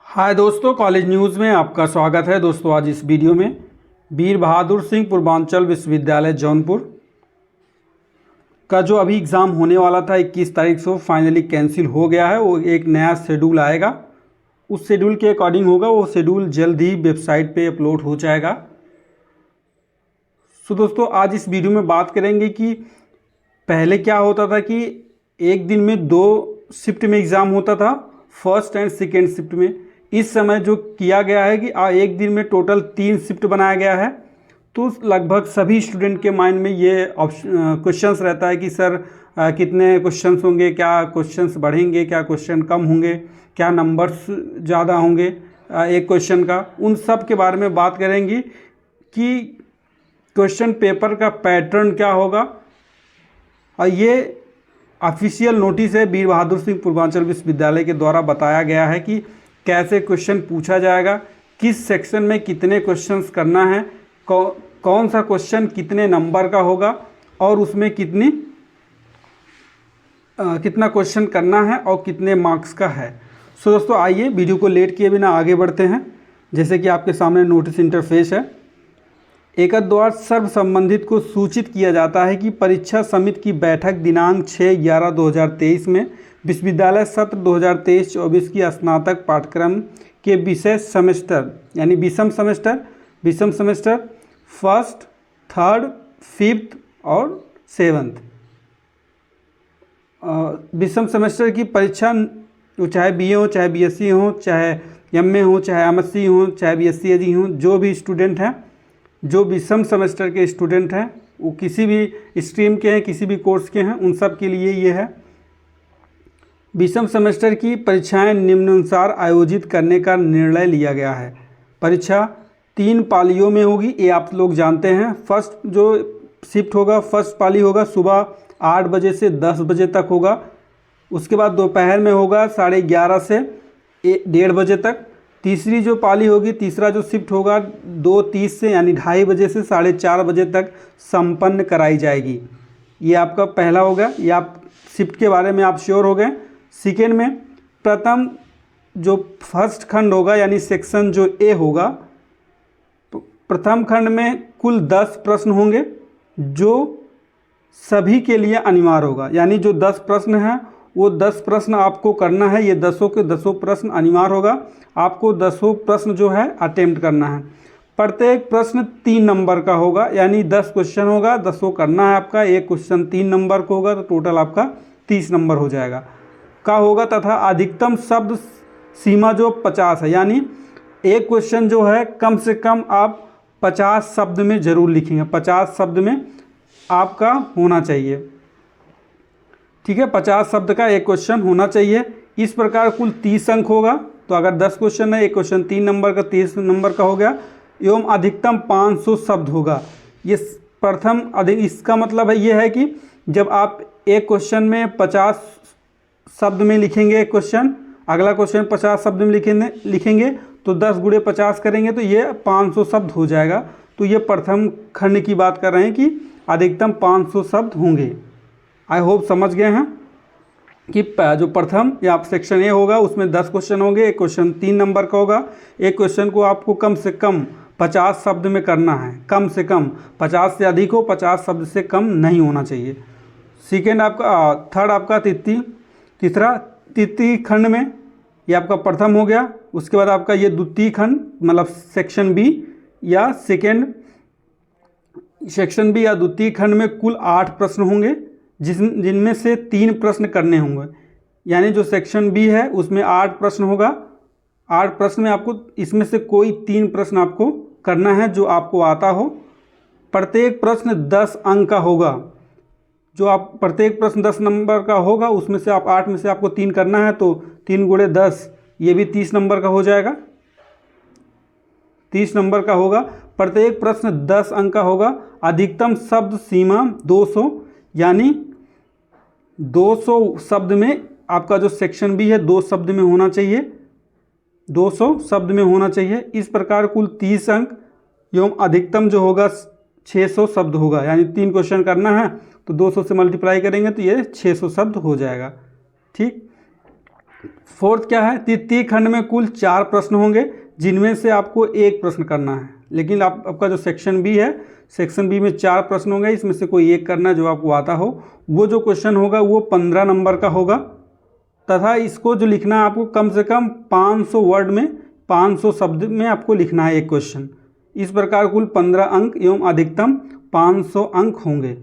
हाय दोस्तों, college news में आपका स्वागत है। दोस्तों आज इस वीडियो में वीर बहादुर सिंह पूर्वांचल विश्वविद्यालय जौनपुर का जो अभी एग्ज़ाम होने वाला था 21 तारीख से फाइनली कैंसिल हो गया है। वो एक नया शेड्यूल आएगा, उस शेड्यूल के अकॉर्डिंग होगा। वो शेड्यूल जल्द ही वेबसाइट पे अपलोड हो जाएगा। सो दोस्तों आज इस वीडियो में बात करेंगे कि पहले क्या होता था कि एक दिन में 2 शिफ्ट में एग्ज़ाम होता था, फर्स्ट एंड सेकेंड शिफ्ट में। इस समय जो किया गया है कि एक दिन में टोटल 3 शिफ्ट बनाया गया है। तो लगभग सभी स्टूडेंट के माइंड में ये क्वेश्चंस रहता है कि सर कितने क्वेश्चंस होंगे, क्या क्वेश्चंस बढ़ेंगे, क्या क्वेश्चन कम होंगे, क्या नंबर्स ज़्यादा होंगे एक क्वेश्चन का। उन सब के बारे में बात करेंगे कि क्वेश्चन पेपर का पैटर्न क्या होगा। और ये ऑफिशियल नोटिस है वीर बहादुर सिंह पूर्वांचल विश्वविद्यालय के द्वारा बताया गया है कि कैसे क्वेश्चन पूछा जाएगा, किस सेक्शन में कितने क्वेश्चंस करना है, कौन सा क्वेश्चन कितने नंबर का होगा और उसमें कितना क्वेश्चन करना है और कितने मार्क्स का है। सो दोस्तों आइए वीडियो को लेट किए बिना आगे बढ़ते हैं। जैसे कि आपके सामने नोटिस इंटरफेस है। एकद द्वारा सर्व संबंधित को सूचित किया जाता है कि परीक्षा समिति की बैठक दिनांक 6/11/2023 में विश्वविद्यालय सत्र 2023-24 की स्नातक पाठ्यक्रम के विषय सेमेस्टर यानी विषम सेमेस्टर फर्स्ट, थर्ड, फिफ्थ और सेवन्थ विषम सेमेस्टर की परीक्षा, चाहे BA हो, चाहे BSc हो, चाहे MA हो, चाहे MSc हो, चाहे BSc AG हो, जो भी स्टूडेंट हैं, जो विषम सेमेस्टर के स्टूडेंट हैं, वो किसी भी स्ट्रीम के हैं, किसी भी कोर्स के हैं, उन सब के लिए ये है। विषम सेमेस्टर की परीक्षाएं निम्नानुसार आयोजित करने का निर्णय लिया गया है। परीक्षा 3 पालियों में होगी, ये आप लोग जानते हैं। फर्स्ट जो शिफ्ट होगा, फर्स्ट पाली होगा सुबह 8 बजे से 10 बजे तक होगा। उसके बाद दोपहर में होगा 11:30 से 1:30 बजे तक। तीसरी जो पाली होगी, तीसरा जो शिफ्ट होगा 2:30 से यानी 2:30 बजे से 4:30 बजे तक संपन्न कराई जाएगी। ये आपका पहला होगा। ये आप शिफ्ट के बारे में आप श्योर हो गए। सेकेंड में प्रथम जो फर्स्ट खंड होगा यानी सेक्शन जो A होगा, प्रथम खंड में कुल 10 प्रश्न होंगे जो सभी के लिए अनिवार्य होगा। यानी जो 10 प्रश्न हैं वो 10 प्रश्न आपको करना है। ये 10 के 10 प्रश्न अनिवार्य होगा। आपको 10 प्रश्न जो है अटेम्प्ट करना है। प्रत्येक प्रश्न 3 नंबर का होगा, यानी 10 क्वेश्चन होगा, 10 करना है आपका। एक क्वेश्चन 3 नंबर का होगा तो टोटल आपका 30 नंबर हो जाएगा का होगा। तथा अधिकतम शब्द सीमा जो 50 है, यानी एक क्वेश्चन जो है कम से कम आप 50 शब्द में ज़रूर लिखेंगे। 50 शब्द में आपका होना चाहिए, ठीक है। 50 शब्द का एक क्वेश्चन होना चाहिए। इस प्रकार कुल 30 अंक होगा। तो अगर 10 क्वेश्चन है, एक क्वेश्चन 3 नंबर का 30 नंबर का हो गया। एवं अधिकतम 500 शब्द होगा। ये प्रथम इसका मतलब है ये है कि जब आप एक क्वेश्चन में 50 शब्द में लिखेंगे एक क्वेश्चन, अगला क्वेश्चन 50 शब्द में लिखेंगे तो 10 × 50 करेंगे तो ये 500 शब्द हो जाएगा। तो ये प्रथम खंड की बात कर रहे हैं कि अधिकतम 500 शब्द होंगे। आई होप समझ गए हैं कि जो प्रथम या सेक्शन A होगा उसमें 10 क्वेश्चन होंगे। एक क्वेश्चन 3 नंबर का होगा। एक क्वेश्चन को आपको कम से कम 50 शब्द में करना है। कम से कम 50 से अधिक हो, 50 शब्द से कम नहीं होना चाहिए। सेकेंड आपका, थर्ड आपका तृतीय खंड में ये आपका प्रथम हो गया। उसके बाद आपका ये द्वितीय खंड मतलब सेक्शन B या सेक्शन B या द्वितीय खंड में कुल 8 प्रश्न होंगे जिनमें से 3 प्रश्न करने होंगे। यानी जो सेक्शन B है उसमें 8 प्रश्न होगा। 8 प्रश्न में आपको इसमें से कोई 3 प्रश्न आपको करना है जो आपको आता हो। प्रत्येक प्रश्न 10 अंक का होगा। जो आप प्रत्येक प्रश्न 10 नंबर का होगा, उसमें से आप 8 में से आपको 3 करना है तो 3 × 10 ये भी 30 नंबर का हो जाएगा। 30 नंबर का होगा। प्रत्येक प्रश्न 10 अंक का होगा। अधिकतम शब्द सीमा 200, यानी 200 शब्द में आपका जो सेक्शन B है 2 शब्द में होना चाहिए, 200 शब्द में होना चाहिए। इस प्रकार कुल 30 अंक एवं अधिकतम जो होगा 600 शब्द होगा। यानी 3 क्वेश्चन करना है तो 200 से मल्टीप्लाई करेंगे तो ये 600 शब्द हो जाएगा, ठीक। फोर्थ क्या है, तृतीय खंड में कुल 4 प्रश्न होंगे जिनमें से आपको एक प्रश्न करना है। लेकिन आपका जो सेक्शन बी है, सेक्शन बी में 4 प्रश्न होंगे, इसमें से कोई एक करना है जो आपको आता हो। वो जो क्वेश्चन होगा वो 15 नंबर का होगा तथा इसको जो लिखना है आपको कम से कम 500 वर्ड में, 500 शब्द में आपको लिखना है एक क्वेश्चन। इस प्रकार कुल 15 अंक एवं अधिकतम 500 अंक होंगे।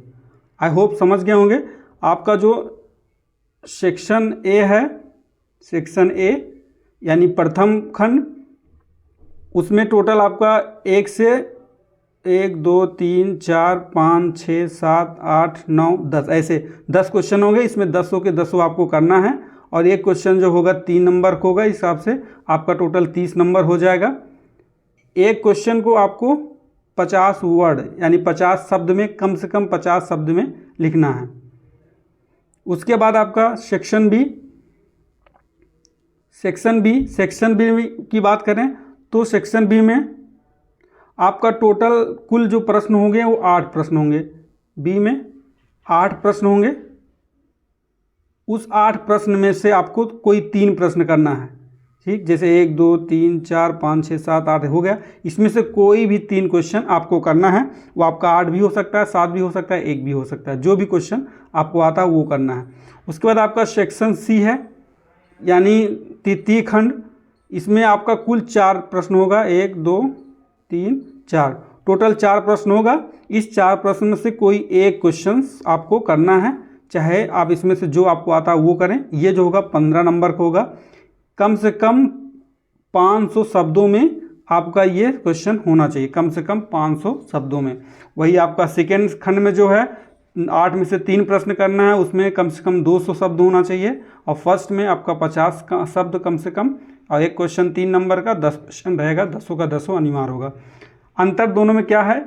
आई होप समझ गए होंगे। आपका जो सेक्शन ए है, सेक्शन ए यानी प्रथम खंड, उसमें टोटल आपका 1 से 1 2 3 4 5 6 7 8 9 10 ऐसे 10 क्वेश्चन होंगे। इसमें 10 के 10 आपको करना है और एक क्वेश्चन जो होगा 3 नंबर का होगा। इस हिसाब से आपका टोटल 30 नंबर हो जाएगा। एक क्वेश्चन को आपको 50 वर्ड यानी 50 शब्द में, कम से कम 50 शब्द में लिखना है। उसके बाद आपका सेक्शन बी, सेक्शन बी की बात करें तो सेक्शन बी में आपका टोटल कुल जो प्रश्न होंगे वो 8 प्रश्न होंगे। बी में 8 प्रश्न होंगे। उस 8 प्रश्न में से आपको कोई 3 प्रश्न करना है। ठीक, जैसे 1 2 3 4 5 6 7 8 हो गया। इसमें से कोई भी 3 क्वेश्चन आपको करना है। वो आपका 8 भी हो सकता है, 7 भी हो सकता है, 1 भी हो सकता है। जो भी क्वेश्चन आपको आता है वो करना है। उसके बाद आपका सेक्शन सी है यानी तृतीय खंड। इसमें आपका कुल 4 प्रश्न होगा। 1 2 3 4 टोटल 4 प्रश्न होगा। इस 4 प्रश्न में से कोई एक क्वेश्चन आपको करना है, चाहे आप इसमें से जो आपको आता है वो करें। ये जो होगा 15 नंबर का होगा। कम से कम 500 शब्दों में आपका ये क्वेश्चन होना चाहिए, कम से कम 500 शब्दों में। वही आपका सेकेंड खंड में जो है 8 में से 3 प्रश्न करना है, उसमें कम से कम 200 शब्द होना चाहिए। और फर्स्ट में आपका 50 का शब्द कम से कम, और एक क्वेश्चन 3 नंबर का 10 क्वेश्चन रहेगा, 10 का 10 अनिवार्य होगा। अंतर दोनों में क्या है,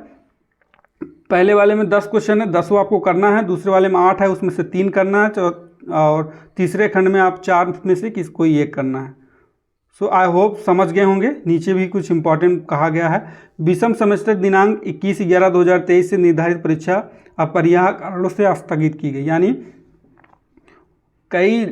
पहले वाले में 10 क्वेश्चन है, 10 आपको करना है। दूसरे वाले में 8 है, उसमें से 3 करना है। और तीसरे खंड में आप 4 में से कोई एक करना है। सो आई होप समझ गए होंगे। नीचे भी कुछ इंपॉर्टेंट कहा गया है। विषम सेमेस्टर दिनांक 21/11/2023 से निर्धारित परीक्षा अपरिहार्य कारणों से स्थगित की गई। यानी कई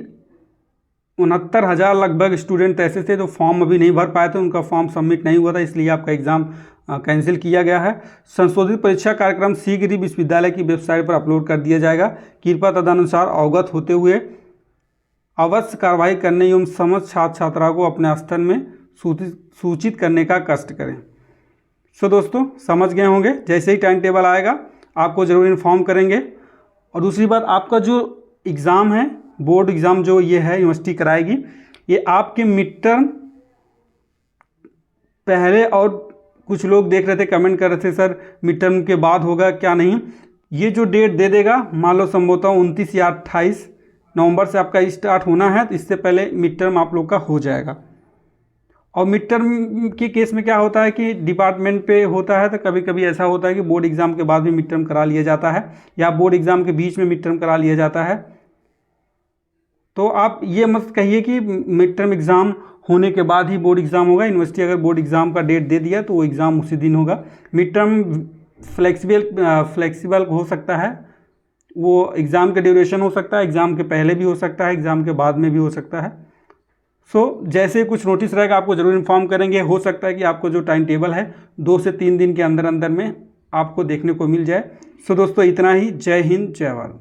69,000 लगभग स्टूडेंट ऐसे थे जो फॉर्म अभी नहीं भर पाए थे, उनका फॉर्म सबमिट नहीं हुआ था, इसलिए आपका एग्ज़ाम कैंसिल किया गया है। संशोधित परीक्षा कार्यक्रम शीघ्र ही विश्वविद्यालय की वेबसाइट पर अपलोड कर दिया जाएगा। कृपया तदनुसार अवगत होते हुए अवश्य कार्रवाई करने एवं समस्त छात्र छात्राओं को अपने स्तर में सूचित करने का कष्ट करें। सो दोस्तों समझ गए होंगे। जैसे ही टाइम टेबल आएगा आपको ज़रूर इन्फॉर्म करेंगे। और दूसरी बात, आपका जो एग्ज़ाम है, बोर्ड एग्ज़ाम जो ये है यूनिवर्सिटी कराएगी, ये आपके मिड टर्म पहले, और कुछ लोग देख रहे थे कमेंट कर रहे थे सर मिड टर्म के बाद होगा क्या नहीं। ये जो डेट दे देगा, मान लो संभवतः 29 या 28 नवंबर से आपका स्टार्ट होना है, तो इससे पहले मिड टर्म आप लोग का हो जाएगा। और मिड टर्म के केस में क्या होता है कि डिपार्टमेंट पे होता है, तो कभी कभी ऐसा होता है कि बोर्ड एग्ज़ाम के बाद भी मिड टर्म करा लिया जाता है, या बोर्ड एग्ज़ाम के बीच में मिड टर्म करा लिया जाता है। तो आप ये मत कहिए कि मिड टर्म एग्ज़ाम होने के बाद ही बोर्ड एग्ज़ाम होगा। यूनिवर्सिटी अगर बोर्ड एग्ज़ाम का डेट दे दिया तो वो एग्ज़ाम उसी दिन होगा। मिड टर्म फ्लेक्सिबल हो सकता है, वो एग्ज़ाम का ड्यूरेशन हो सकता है, एग्ज़ाम के पहले भी हो सकता है, एग्ज़ाम के बाद में भी हो सकता है। सो जैसे कुछ नोटिस रहेगा आपको ज़रूर इन्फॉर्म करेंगे। हो सकता है कि आपको जो टाइम टेबल है 2 से 3 दिन के अंदर अंदर में आपको देखने को मिल जाए। सो दोस्तों इतना ही। जय हिंद, जय भारत।